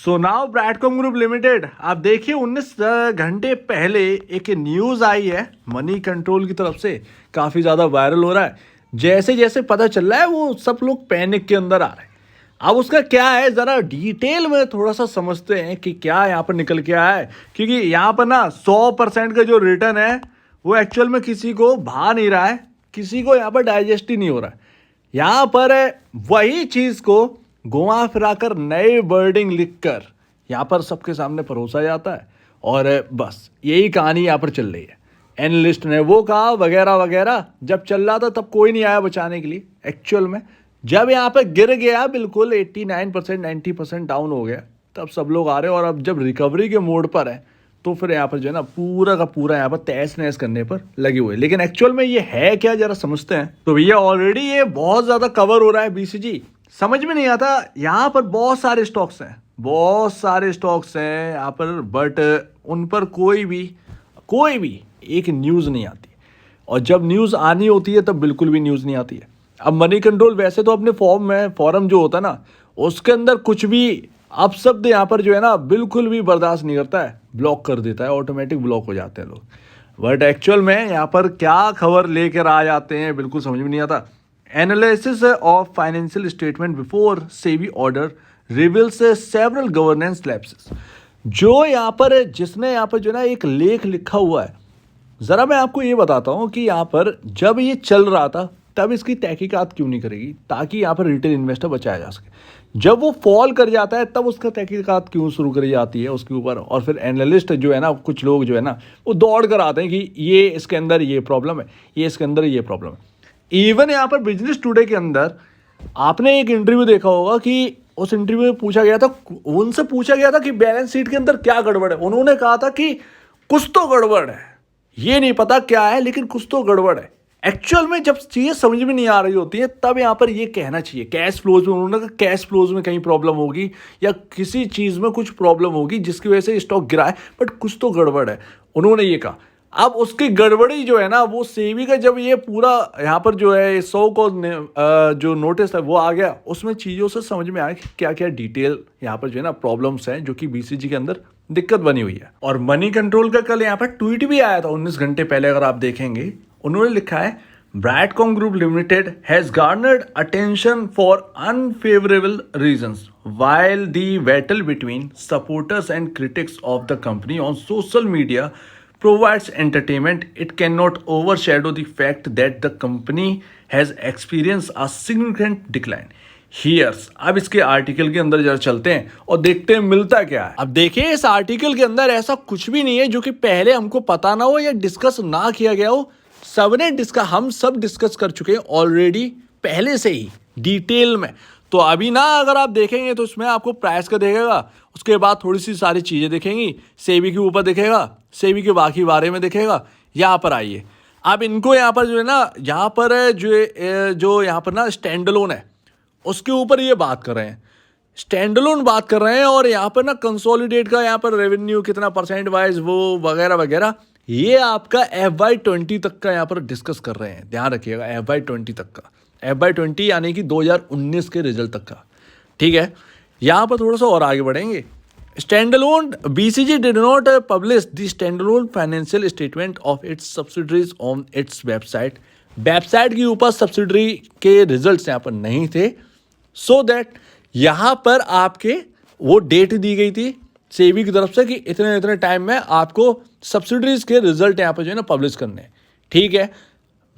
So now ब्रैडकॉम group limited, आप देखिए 19 घंटे पहले एक न्यूज़ आई है मनी कंट्रोल की तरफ से, काफ़ी ज़्यादा वायरल हो रहा है। जैसे जैसे पता चल रहा है वो सब लोग पैनिक के अंदर आ रहे हैं। अब उसका क्या है, ज़रा डिटेल में थोड़ा सा समझते हैं कि क्या यहाँ पर निकल के आया है। क्योंकि यहाँ पर ना 100% का जो रिटर्न है वो एक्चुअल में किसी को भा नहीं रहा है, किसी को यहाँ पर डाइजेस्ट ही नहीं हो रहा है। यहाँ पर वही चीज़ को घुमा फिरा कर नए वर्डिंग लिखकर यहाँ पर सबके सामने परोसा जाता है और बस यही कहानी यहाँ पर चल रही है। एनालिस्ट ने वो कहा वगैरह वगैरह, जब चल रहा था तब कोई नहीं आया बचाने के लिए। एक्चुअल में जब यहाँ पे गिर गया बिल्कुल 89% 90% डाउन हो गया, तब सब लोग आ रहे हैं। और अब जब रिकवरी के मोड पर है तो फिर यहाँ पर जो है ना पूरा का पूरा यहाँ पर तहस नहस करने पर लगे हुए। लेकिन एक्चुअल में ये है क्या, जरा समझते हैं। तो भैया ऑलरेडी ये बहुत ज़्यादा कवर हो रहा है बीसीजी, समझ में नहीं आता। यहाँ पर बहुत सारे स्टॉक्स हैं, बहुत सारे स्टॉक्स हैं यहाँ पर, बट उन पर कोई भी एक न्यूज़ नहीं आती। और जब न्यूज़ आनी होती है तब बिल्कुल भी न्यूज़ नहीं आती है। अब मनी कंट्रोल वैसे तो अपने फॉरम जो होता है ना उसके अंदर कुछ भी अपशब्द यहाँ पर जो है ना बिल्कुल भी बर्दाश्त नहीं करता है, ब्लॉक कर देता है, ऑटोमेटिक ब्लॉक हो जाते हैं लोग। बट एक्चुअल में यहाँ पर क्या खबर लेकर आ जाते हैं बिल्कुल समझ में नहीं आता। Analysis of financial statement before SEBI order reveals several governance lapses. जो यहाँ पर जिसने यहाँ पर जो है ना एक लेख लिखा हुआ है, ज़रा मैं आपको ये बताता हूँ कि यहाँ पर जब ये चल रहा था तब इसकी तहकीकात क्यों नहीं करेगी, ताकि यहाँ पर रिटेल इन्वेस्टर बचाया जा सके। जब वो फॉल कर जाता है तब उसका तहकीकात क्यों शुरू करी जाती है उसके ऊपर। और फिर एनालिस्ट जो है ना, कुछ लोग जो है ना वो दौड़ कर आते हैं कि ये इसके अंदर ये प्रॉब्लम है, ये इसके अंदर ये प्रॉब्लम है। इवन यहाँ पर बिजनेस टुडे के अंदर आपने एक इंटरव्यू देखा होगा कि उस इंटरव्यू में पूछा गया था, उनसे पूछा गया था कि बैलेंस शीट के अंदर क्या गड़बड़ है। उन्होंने कहा था कि कुछ तो गड़बड़ है, ये नहीं पता क्या है लेकिन कुछ तो गड़बड़ है। एक्चुअल में जब चीज़ें समझ में नहीं आ रही होती है तब यहाँ पर ये कहना चाहिए कैश फ्लोज में। उन्होंने कहा कैश फ्लोज में कहीं प्रॉब्लम होगी या किसी चीज़ में कुछ प्रॉब्लम होगी जिसकी वजह से स्टॉक गिरा है, बट कुछ तो गड़बड़ है, उन्होंने ये कहा। अब उसकी गड़बड़ी जो है ना वो सेबी का जब ये पूरा यहाँ पर जो है 100 को जो नोटिस है वो आ गया, उसमें चीज़ों से समझ में आया कि क्या क्या डिटेल यहाँ पर जो है ना प्रॉब्लम्स हैं जो कि बीसीजी के अंदर दिक्कत बनी हुई है। और मनी कंट्रोल का कल यहाँ पर ट्वीट भी आया था 19 घंटे पहले, अगर आप देखेंगे उन्होंने लिखा है Bradcom group limited has garnered attention for unfavourable reasons while the battle between supporters and critics of the company on social media provides entertainment, it cannot overshadow the fact that the company has experienced a significant decline. Here's, अब इसके article के अंदर जरा चलते हैं और देखते हैं मिलता क्या है। अब देखिए इस आर्टिकल के अंदर ऐसा कुछ भी नहीं है जो कि पहले हमको पता ना हो या डिस्कस ना किया गया हो। हम सब डिस्कस कर चुके हैं ऑलरेडी पहले से ही डिटेल में। तो अभी ना अगर आप देखेंगे तो इसमें आपको प्राइस का दिखेगा, उसके बाद थोड़ी सी सारी चीज़ें दिखेंगी, सेबी के ऊपर दिखेगा, सेबी के बाकी बारे में दिखेगा। यहाँ पर आइए, अब इनको यहाँ पर जो है ना यहाँ पर जो यहाँ पर ना स्टैंड अलोन है उसके ऊपर ये बात कर रहे हैं, स्टैंड अलोन बात कर रहे हैं। और यहाँ पर ना कंसोलिडेट का यहाँ पर रेवेन्यू कितना परसेंट वाइज वो वगैरह वगैरह, ये आपका FY20 तक का यहाँ पर डिस्कस कर रहे हैं। ध्यान रखिएगा FY20 तक का, FY20 यानी कि 2019 के रिजल्ट तक का, ठीक है। यहाँ पर थोड़ा सा और आगे बढ़ेंगे। Standalone BCG did not publish the standalone financial statement of its subsidiaries on its website. Website के ऊपर सब्सिडरी के रिजल्ट्स यहाँ पर नहीं थे, सो दैट यहाँ पर आपके वो डेट दी गई थी सेबी की तरफ से कि इतने इतने टाइम में आपको सब्सिडरीज के रिजल्ट यहाँ पर जो है ना पब्लिश करने हैं, ठीक है।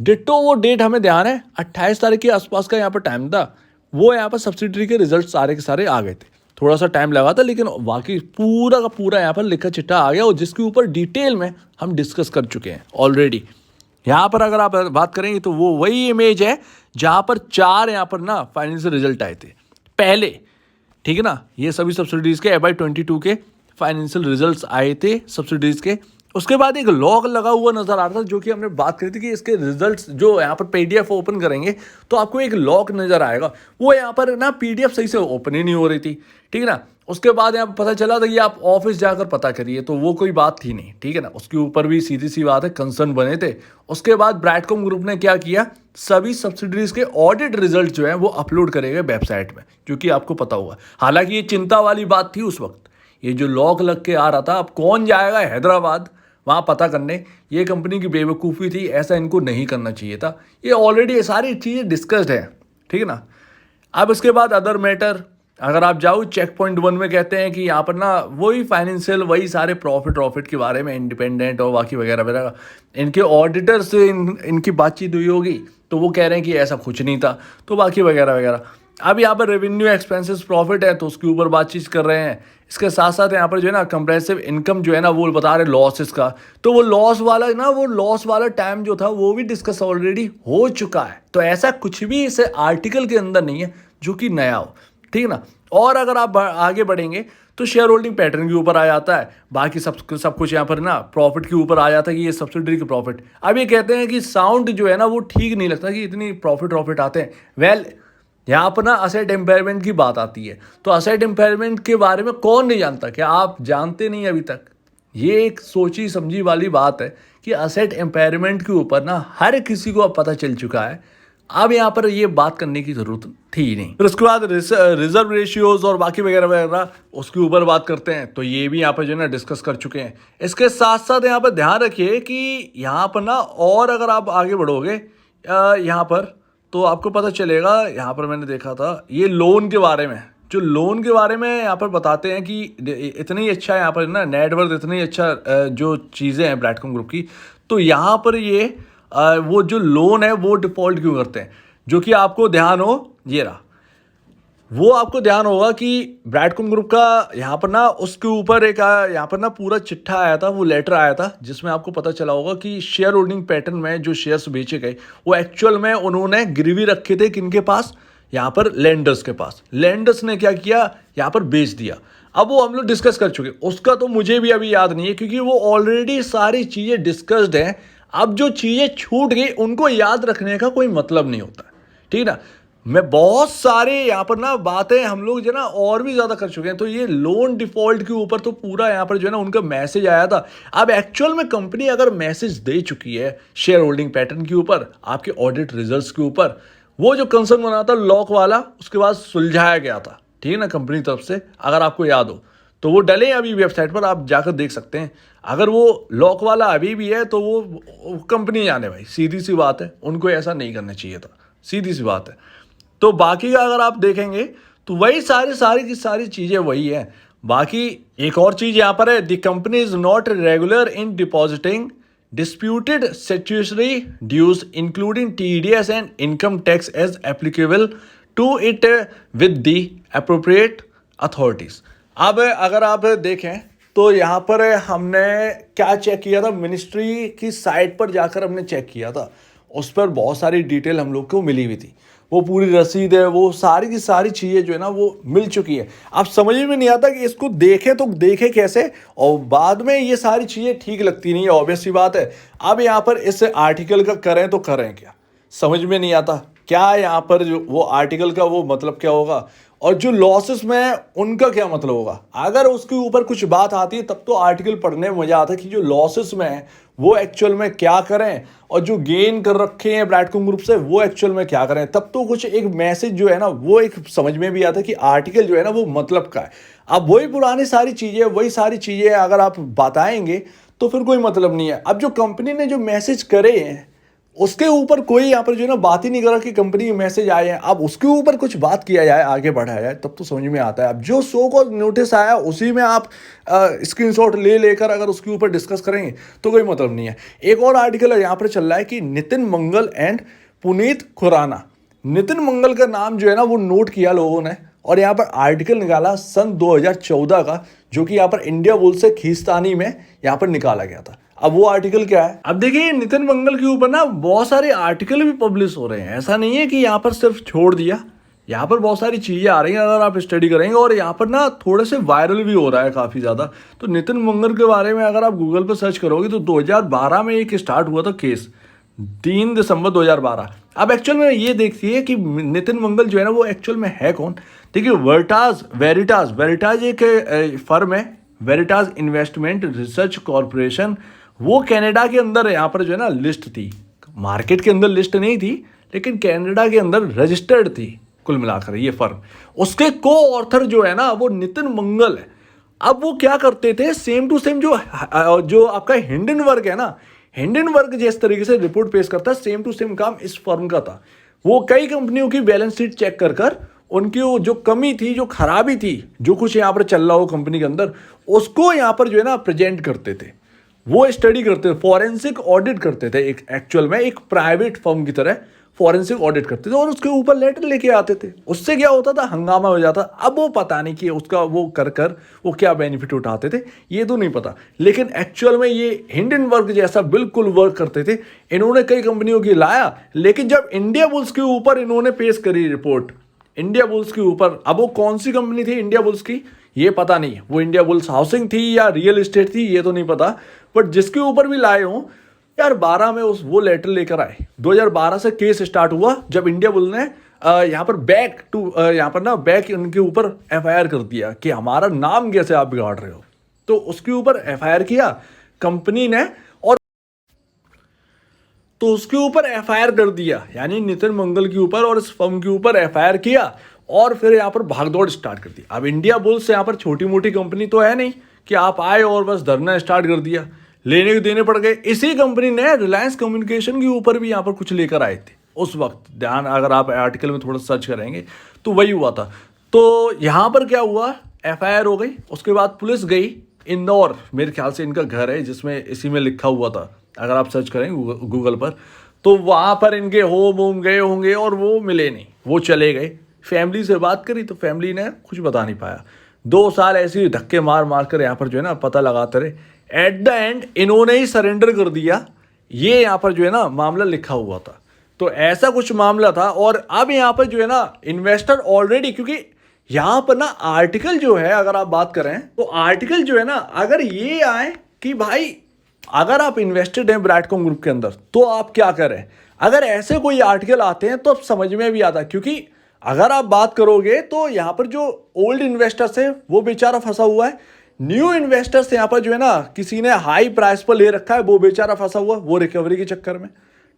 डिट्टो वो डेट हमें ध्यान है 28 तारीख के आसपास का यहाँ पर टाइम था, वो यहाँ पर सब्सिडरी के रिजल्ट सारे के सारे आ गए थे। थोड़ा सा टाइम लगा था लेकिन बाकी पूरा का पूरा यहाँ पर लिखा चिट्ठा आ गया, और जिसके ऊपर डिटेल में हम डिस्कस कर चुके हैं ऑलरेडी। यहाँ पर अगर आप बात करेंगे तो वो वही इमेज है जहाँ पर 4 यहाँ पर ना फाइनेंशियल रिजल्ट आए थे पहले, ठीक है ना। ये सभी सब्सिडीज़ के FY22 के फाइनेंशियल रिजल्ट्स आए थे सब्सिडीज़ के, उसके बाद एक लॉक लगा हुआ नजर आ रहा था, जो कि हमने बात करी थी कि इसके रिजल्ट्स जो यहाँ पर पीडीएफ ओपन करेंगे तो आपको एक लॉक नजर आएगा। वो यहाँ पर ना पीडीएफ सही से ओपन ही नहीं हो रही थी, ठीक है ना। उसके बाद यहाँ पर पता चला था कि आप ऑफिस जाकर पता करिए, तो वो कोई बात थी नहीं, ठीक है ना। उसके ऊपर भी सीधी सी बात है कंसर्न बने थे। उसके बाद ब्रैडकॉम ग्रुप ने क्या किया, सभी सब्सिडरीज के ऑडिट रिजल्ट जो है वो अपलोड करेंगे वेबसाइट में, जो कि आपको पता होगा। हालांकि ये चिंता वाली बात थी उस वक्त, ये जो लॉक लग के आ रहा था, अब कौन जाएगा हैदराबाद वहाँ पता करने, ये कंपनी की बेवकूफ़ी थी, ऐसा इनको नहीं करना चाहिए था। ये ऑलरेडी ये सारी चीज़ें डिस्कस्ड है, ठीक है ना। अब इसके बाद अदर मैटर, अगर आप जाओ चेक पॉइंट 1 में कहते हैं कि यहाँ पर ना वही फाइनेंशियल, वही सारे प्रॉफिट के बारे में इंडिपेंडेंट और बाकी वगैरह वगैरह, इनके ऑडिटर से इनकी बातचीत हुई होगी, तो वो कह रहे हैं कि ऐसा कुछ नहीं था, तो बाकी वगैरह वगैरह। अब यहाँ पर रेवेन्यू एक्सपेंसेस प्रॉफिट है तो उसके ऊपर बातचीत कर रहे हैं। इसके साथ साथ यहाँ पर जो है ना कंप्रेसिव इनकम जो है ना वो बता रहे लॉसेस का, तो वो लॉस वाला टाइम जो था वो भी डिस्कस ऑलरेडी हो चुका है। तो ऐसा कुछ भी इस आर्टिकल के अंदर नहीं है जो कि नया हो, ठीक है ना। और अगर आप आगे बढ़ेंगे तो शेयर होल्डिंग पैटर्न के ऊपर आ जाता है, बाकी सब कुछ यहाँ पर ना प्रॉफिट के ऊपर आ जाता है कि ये सब्सिडरी के प्रॉफिट। अब ये कहते हैं कि साउंड जो है ना वो ठीक नहीं लगता कि इतनी प्रॉफिट आते हैं। वेल, यहाँ पर ना असेट एम्पायरमेंट की बात आती है, तो असेट एम्पायरमेंट के बारे में कौन नहीं जानता, क्या आप जानते नहीं अभी तक? ये एक सोची समझी वाली बात है कि असेट एम्पायरमेंट के ऊपर ना हर किसी को अब पता चल चुका है। अब यहाँ पर ये बात करने की जरूरत थी ही नहीं। फिर उसके बाद रिजर्व रेशियोज और बाकी वगैरह वगैरह उसके ऊपर बात करते हैं, तो ये भी यहाँ पर जो है ना डिस्कस कर चुके हैं। इसके साथ साथ यहाँ पर ध्यान रखिए कि यहाँ पर ना, और अगर आप आगे बढ़ोगे यहाँ पर तो आपको पता चलेगा, यहाँ पर मैंने देखा था ये लोन के बारे में, जो लोन के बारे में यहाँ पर बताते हैं कि इतनी अच्छा यहाँ पर ना नेटवर्थ, इतनी अच्छा जो चीज़ें हैं ब्रैडकॉम ग्रुप की, तो यहाँ पर ये वो जो लोन है वो डिफ़ॉल्ट क्यों करते हैं, जो कि आपको ध्यान हो, ये रहा वो आपको ध्यान होगा कि ब्रैडकॉम ग्रुप का यहाँ पर ना उसके ऊपर एक यहाँ पर ना पूरा चिट्ठा आया था, वो लेटर आया था, जिसमें आपको पता चला होगा कि शेयर होल्डिंग पैटर्न में जो शेयर्स बेचे गए वो एक्चुअल में उन्होंने गिरवी रखे थे किनके पास, यहाँ पर लेंडर्स के पास। लेंडर्स ने क्या किया, यहाँ पर बेच दिया। अब वो हम लोग डिस्कस कर चुके, उसका तो मुझे भी अभी याद नहीं है क्योंकि वो ऑलरेडी सारी चीज़ें डिस्कस्ड हैं। अब जो चीज़ें छूट गई उनको याद रखने का कोई मतलब नहीं होता, ठीक है ना। मैं बहुत सारे यहाँ पर ना बातें हम लोग जो है ना और भी ज़्यादा कर चुके हैं। तो ये लोन डिफ़ॉल्ट के ऊपर तो पूरा यहाँ पर जो है ना उनका मैसेज आया था। अब एक्चुअल में कंपनी अगर मैसेज दे चुकी है शेयर होल्डिंग पैटर्न के ऊपर, आपके ऑडिट रिजल्ट्स के ऊपर, वो जो कंसर्न बना था लॉक वाला उसके बाद सुलझाया गया था, ठीक है ना, कंपनी तरफ से, अगर आपको याद हो तो वो डले अभी वेबसाइट पर, आप जाकर देख सकते हैं। अगर वो लॉक वाला अभी भी है तो वो कंपनी जाने भाई, सीधी सी बात है, उनको ऐसा नहीं करना चाहिए था, सीधी सी बात है। तो बाकी का अगर आप देखेंगे तो वही सारी की सारी चीज़ें वही है। बाकी एक और चीज़ यहाँ पर है, the company is not regular in depositing disputed statutory dues including TDS and income tax as applicable to it with the appropriate authorities. अब अगर आप देखें तो यहाँ पर हमने क्या चेक किया था, मिनिस्ट्री की साइट पर जाकर हमने चेक किया था, उस पर बहुत सारी डिटेल हम लोग को मिली हुई थी, वो पूरी रसीद है, वो सारी की सारी चीज़ें जो है ना वो मिल चुकी है। अब समझ में नहीं आता कि इसको देखें तो देखें कैसे, और बाद में ये सारी चीज़ें ठीक लगती नहीं है, ऑब्वियस सी बात है। अब यहाँ पर इस आर्टिकल का करें तो करें क्या, समझ में नहीं आता क्या यहाँ पर जो वो आर्टिकल का वो मतलब क्या होगा, और जो लॉसेस में उनका क्या मतलब होगा। अगर उसके ऊपर कुछ बात आती है तब तो आर्टिकल पढ़ने में मजा आता है कि जो लॉसेस में है वो एक्चुअल में क्या करें, और जो गेन कर रखे हैं ब्रैडकॉम ग्रुप से वो एक्चुअल में क्या करें, तब तो कुछ एक मैसेज जो है ना वो एक समझ में भी आता है कि आर्टिकल जो है ना वो मतलब का है। अब वही पुरानी सारी चीज़ें अगर आप बताएंगे तो फिर कोई मतलब नहीं है। अब जो कंपनी ने जो मैसेज करे हैं उसके ऊपर कोई यहाँ पर जो है ना बात ही नहीं कर रहा कि कंपनी के मैसेज आए हैं। अब उसके ऊपर कुछ बात किया जाए, आगे बढ़ाया जाए, तब तो समझ में आता है। अब जो शो को नोटिस आया उसी में आप स्क्रीनशॉट लेकर अगर उसके ऊपर डिस्कस करेंगे तो कोई मतलब नहीं है। एक और आर्टिकल यहाँ पर चल रहा है कि नितिन मंगल एंड पुनीत खुराना। नितिन मंगल का नाम जो है ना वो नोट किया लोगों ने, और यहाँ पर आर्टिकल निकाला सन 2014 का, जो कि यहाँ पर इंडिया बुल से खींचतानी में यहाँ पर निकाला गया था। अब वो आर्टिकल क्या है, अब देखिए नितिन मंगल के ऊपर ना बहुत सारे आर्टिकल भी पब्लिश हो रहे हैं, ऐसा नहीं है कि यहाँ पर सिर्फ छोड़ दिया, यहाँ पर बहुत सारी चीज़ें आ रही हैं अगर आप स्टडी करेंगे, और यहाँ पर ना थोड़े से वायरल भी हो रहा है काफ़ी ज़्यादा। तो नितिन मंगल के बारे में अगर आप गूगल पर सर्च करोगे तो 2012 में एक स्टार्ट हुआ था केस, 3 दिसंबर 2012। अब एक्चुअल में ये देखिए कि नितिन मंगल जो है ना वो एक्चुअल में है कौन। देखिए वेरिटाज एक फर्म है, वेरिटाज इन्वेस्टमेंट रिसर्च कॉरपोरेशन। वो कनाडा के अंदर यहाँ पर जो है ना लिस्ट थी, मार्केट के अंदर लिस्ट नहीं थी लेकिन कनाडा के अंदर रजिस्टर्ड थी कुल मिलाकर ये फर्म। उसके को ऑथर जो है ना वो नितिन मंगल है। अब वो क्या करते थे, सेम टू सेम जो आपका हिंडनबर्ग है ना, हिंडनबर्ग जिस तरीके से रिपोर्ट पेश करता है सेम टू सेम काम इस फर्म का था। वो कई कंपनियों की बैलेंस शीट चेक कर कर उनकी जो कमी थी, जो खराबी थी, जो कुछ यहाँ पर चल रहा हो कंपनी के अंदर, उसको यहाँ पर जो है ना प्रेजेंट करते थे। वो स्टडी करते थे, फॉरेंसिक ऑडिट करते थे, एक एक्चुअल में एक प्राइवेट फर्म की तरह फॉरेंसिक ऑडिट करते थे और उसके ऊपर लेटर लेके आते थे। उससे क्या होता था, हंगामा हो जाता। अब वो पता नहीं कि उसका वो कर वो क्या बेनिफिट उठाते थे, ये तो नहीं पता। लेकिन एक्चुअल में ये हिंडनबर्ग जैसा बिल्कुल वर्क करते थे। इन्होंने कई कंपनियों की लाया, लेकिन जब इंडिया बुल्स के ऊपर इन्होंने पेश करी रिपोर्ट, इंडिया बुल्स के ऊपर, अब वो कौन सी कंपनी थी इंडिया बुल्स की ये पता नहीं, वो इंडिया बुल्स हाउसिंग थी या रियल एस्टेट थी ये तो नहीं पता, बट जिसके ऊपर भी लाए हों यार 12 में वो लेटर लेकर आए। 2012 से केस स्टार्ट हुआ जब इंडिया बुल ने यहाँ पर बैक उनके ऊपर एफआईआर कर दिया कि हमारा नाम कैसे आप बिगाड़ रहे हो। तो उसके ऊपर एफआईआर किया कंपनी ने, और तो उसके ऊपर एफआईआर कर दिया, यानी नितिन मंगल के ऊपर और इस फर्म के ऊपर एफआईआर किया और फिर यहाँ पर भागदौड़ स्टार्ट कर दी। अब इंडिया बुल्स यहाँ पर छोटी मोटी कंपनी तो है नहीं कि आप आए और बस धरना स्टार्ट कर दिया, लेने के देने पड़ गए। इसी कंपनी ने रिलायंस कम्युनिकेशन के ऊपर भी यहाँ पर कुछ लेकर आए थे उस वक्त, ध्यान अगर आप आर्टिकल में थोड़ा सर्च करेंगे तो वही हुआ था। तो यहाँ पर क्या हुआ, एफआईआर हो गई। उसके बाद पुलिस गई इंदौर, मेरे ख्याल से इनका घर है जिसमें इसी में लिखा हुआ था, अगर आप सर्च करें गूगल पर तो वहाँ पर इनके होम गए होंगे और वो मिले नहीं, वो चले गए। फैमिली से बात करी तो फैमिली ने कुछ बता नहीं पाया। 2 साल ऐसे ही धक्के मार कर यहाँ पर जो है ना पता लगाते रहे। एट द एंड इन्होंने ही सरेंडर कर दिया, ये यहाँ पर जो है ना मामला लिखा हुआ था। तो ऐसा कुछ मामला था। और अब यहाँ पर जो है ना इन्वेस्टर ऑलरेडी, क्योंकि यहाँ पर ना आर्टिकल जो है अगर आप बात करें तो आर्टिकल जो है ना, अगर ये आए कि भाई अगर आप इन्वेस्टेड हैं ब्रैडकॉम ग्रुप के अंदर तो आप क्या करें, अगर ऐसे कोई आर्टिकल आते हैं तो अब समझ में भी आता है। क्योंकि अगर आप बात करोगे तो यहाँ पर जो ओल्ड इन्वेस्टर्स है वो बेचारा फंसा हुआ है, न्यू इन्वेस्टर्स यहाँ पर जो है ना किसी ने हाई प्राइस पर ले रखा है वो बेचारा फंसा हुआ, वो रिकवरी के चक्कर में,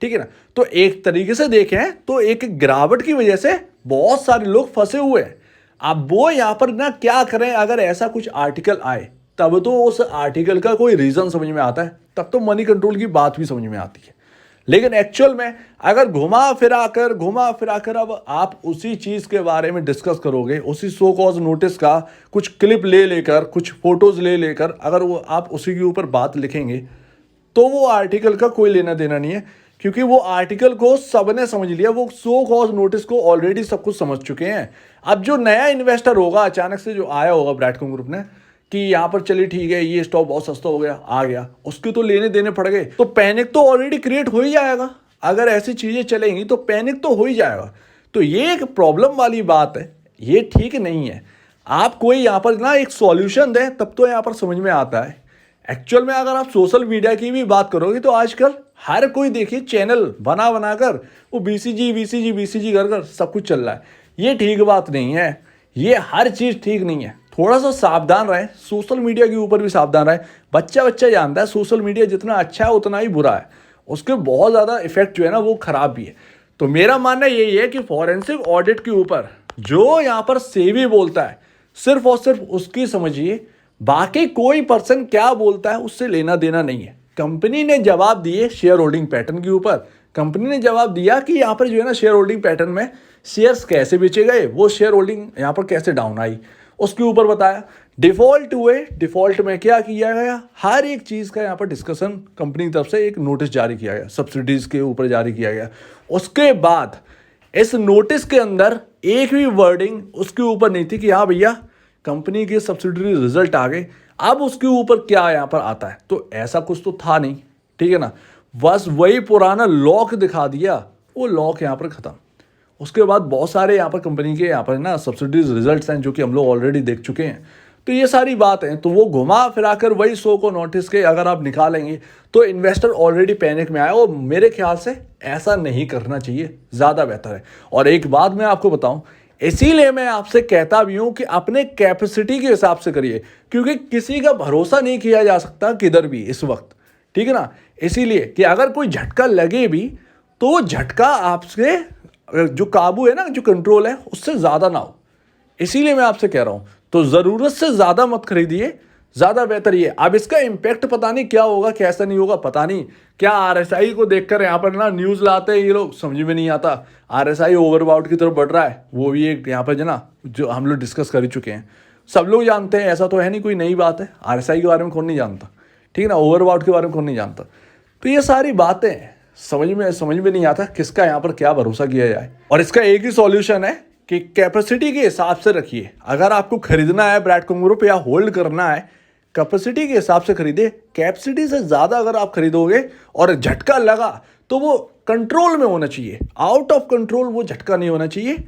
ठीक है ना। तो एक तरीके से देखें तो एक गिरावट की वजह से बहुत सारे लोग फंसे हुए हैं। अब वो यहाँ पर ना क्या करें, अगर ऐसा कुछ आर्टिकल आए तब तो उस आर्टिकल का कोई रीज़न समझ में आता है, तब तो मनी कंट्रोल की बात भी समझ में आती है। लेकिन एक्चुअल में अगर घुमा फिरा कर अब आप उसी चीज़ के बारे में डिस्कस करोगे, उसी सो कॉज नोटिस का कुछ क्लिप ले लेकर, कुछ फोटोज़ ले लेकर अगर वो आप उसी के ऊपर बात लिखेंगे तो वो आर्टिकल का कोई लेना देना नहीं है। क्योंकि वो आर्टिकल को सबने समझ लिया, वो सो कॉज नोटिस को ऑलरेडी सब कुछ समझ चुके हैं। अब जो नया इन्वेस्टर होगा अचानक से जो आया होगा ब्रैडकॉम ग्रुप ने कि यहाँ पर चलिए ठीक है ये स्टॉक बहुत सस्ता हो गया आ गया, उसके तो लेने देने पड़ गए, तो पैनिक तो ऑलरेडी क्रिएट हो ही जाएगा। अगर ऐसी चीज़ें चलेंगी तो पैनिक तो हो ही जाएगा। तो ये एक प्रॉब्लम वाली बात है, ये ठीक नहीं है। आप कोई यहाँ पर ना एक सॉल्यूशन दें तब तो यहाँ पर समझ में आता है। एक्चुअल में अगर आप सोशल मीडिया की भी बात करोगे तो आजकल हर कोई देखिए चैनल बना कर वो बीसीजी कर सब कुछ चल रहा है। ये ठीक बात नहीं है, ये हर चीज़ ठीक नहीं है। थोड़ा सा सावधान रहें, सोशल मीडिया के ऊपर भी सावधान रहें। बच्चा जानता है सोशल मीडिया जितना अच्छा है उतना ही बुरा है, उसके बहुत ज़्यादा इफेक्ट जो है ना वो ख़राब भी है। तो मेरा मानना यही है कि फॉरेंसिक ऑडिट के ऊपर जो यहाँ पर सेबी बोलता है सिर्फ और सिर्फ उसकी समझिए, बाकी कोई पर्सन क्या बोलता है उससे लेना देना नहीं है। कंपनी ने जवाब दिए शेयर होल्डिंग पैटर्न के ऊपर, कंपनी ने जवाब दिया कि यहाँ पर जो है ना शेयर होल्डिंग पैटर्न में शेयर्स कैसे बेचे गए, वो शेयर होल्डिंग यहाँ पर कैसे डाउन आई, उसके ऊपर बताया। डिफॉल्ट हुए, डिफॉल्ट में क्या किया गया, हर एक चीज़ का यहाँ पर डिस्कशन कंपनी की तरफ से एक नोटिस जारी किया गया, सब्सिडीज़ के ऊपर जारी किया गया। उसके बाद इस नोटिस के अंदर एक भी वर्डिंग उसके ऊपर नहीं थी कि हाँ भैया कंपनी के सब्सिडरी रिजल्ट आ गए, अब उसके ऊपर क्या यहाँ पर आता है। तो ऐसा कुछ तो था नहीं, ठीक है ना। बस वही पुराना लॉक दिखा दिया, वो लॉक यहाँ पर ख़त्म। उसके बाद बहुत सारे यहाँ पर कंपनी के यहाँ पर ना सब्सिडीज रिजल्ट्स हैं जो कि हम लोग ऑलरेडी देख चुके हैं। तो ये सारी बात है, तो वो घुमा फिरा कर वही 100 को नोटिस के अगर आप निकालेंगे तो इन्वेस्टर ऑलरेडी पैनिक में आया, और मेरे ख्याल से ऐसा नहीं करना चाहिए, ज़्यादा बेहतर है। और एक बात मैं आपको बताऊं, इसीलिए मैं आपसे कहता भी हूं कि अपने कैपेसिटी के हिसाब से करिए, क्योंकि किसी का भरोसा नहीं किया जा सकता किधर भी इस वक्त, ठीक है ना। इसीलिए कि अगर कोई झटका लगे भी तो वो झटका आपसे जो काबू है ना, जो कंट्रोल है, उससे ज़्यादा ना हो। इसीलिए मैं आपसे कह रहा हूं, तो ज़रूरत से ज़्यादा मत खरीदिए, ज़्यादा बेहतर ये। अब इसका इम्पैक्ट पता नहीं क्या होगा, कैसा नहीं होगा, पता नहीं। क्या आरएसआई को देखकर यहाँ पर ना न्यूज़ लाते हैं ये लोग, समझ में नहीं आता। आरएसआई ओवरबाउट की तरफ बढ़ रहा है, वो भी एक यहाँ पर जो ना, जो हम लोग डिस्कस कर ही चुके हैं, सब लोग जानते हैं, ऐसा तो है नहीं कोई नई बात है। आरएसआई के बारे में कौन नहीं जानता, ठीक है ना, ओवरबाउट के बारे में कौन नहीं जानता। तो ये सारी बातें समझ में नहीं आता किसका यहाँ पर क्या भरोसा किया जाए। और इसका एक ही सॉल्यूशन है कि कैपेसिटी के हिसाब से रखिए। अगर आपको खरीदना है ब्रैड कंगारू पे या होल्ड करना है, कैपेसिटी के हिसाब से खरीदे। कैपेसिटी से ज़्यादा अगर आप खरीदोगे और झटका लगा तो वो कंट्रोल में होना चाहिए, आउट ऑफ कंट्रोल वो झटका नहीं होना चाहिए।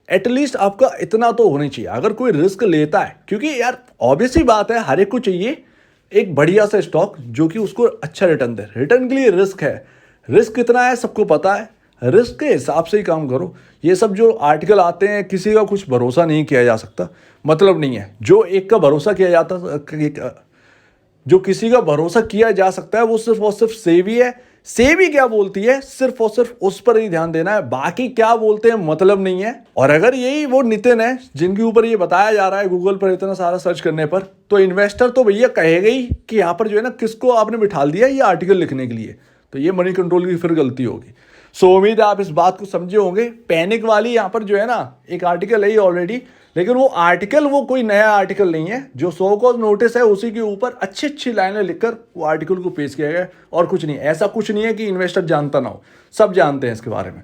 एटलीस्ट आपका इतना तो होना चाहिए अगर कोई रिस्क लेता है, क्योंकि यार ऑब्वियस ही बात है, हर एक को चाहिए एक बढ़िया सा स्टॉक जो कि उसको अच्छा रिटर्न दे। रिटर्न के लिए रिस्क है, रिस्क कितना है सबको पता है, रिस्क के हिसाब से ही काम करो। ये सब जो आर्टिकल आते हैं, किसी का कुछ भरोसा नहीं किया जा सकता, मतलब नहीं है। जो एक का भरोसा किया जाता, जो किसी का भरोसा किया जा सकता है वो सिर्फ और सिर्फ सेबी है। सेबी क्या बोलती है सिर्फ और सिर्फ उस पर ही ध्यान देना है, बाकी क्या बोलते हैं मतलब नहीं है। और अगर यही वो नितिन है जिनके ऊपर ये बताया जा रहा है गूगल पर इतना सारा सर्च करने पर, तो इन्वेस्टर तो भैया कहेगा ही कि यहाँ पर जो है ना, किसको आपने बिठा दिया ये आर्टिकल लिखने के लिए। तो ये मनी कंट्रोल की फिर गलती होगी। सो उम्मीद है आप इस बात को समझे होंगे। पैनिक वाली यहाँ पर जो है ना, एक आर्टिकल है ही ऑलरेडी, लेकिन वो आर्टिकल वो कोई नया आर्टिकल नहीं है। जो 100 कॉज नोटिस है उसी के ऊपर अच्छी अच्छी लाइनें लिखकर वो आर्टिकल को पेश किया गया, और कुछ नहीं। ऐसा कुछ नहीं है कि इन्वेस्टर जानता ना हो, सब जानते हैं इसके बारे में।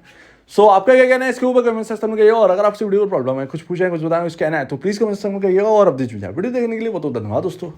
सो आपका क्या कहना है इसके ऊपर कमेंट सेक्शन में कहिएगा। और अगर आपसे वीडियो पर प्रॉब्लम है, कुछ पूछना है, कुछ बताना है, कुछ कहना है, तो प्लीज़ कमेंट सेक्शन में कहिएगा। और अब वीडियो देखने के लिए बहुत धन्यवाद दोस्तों।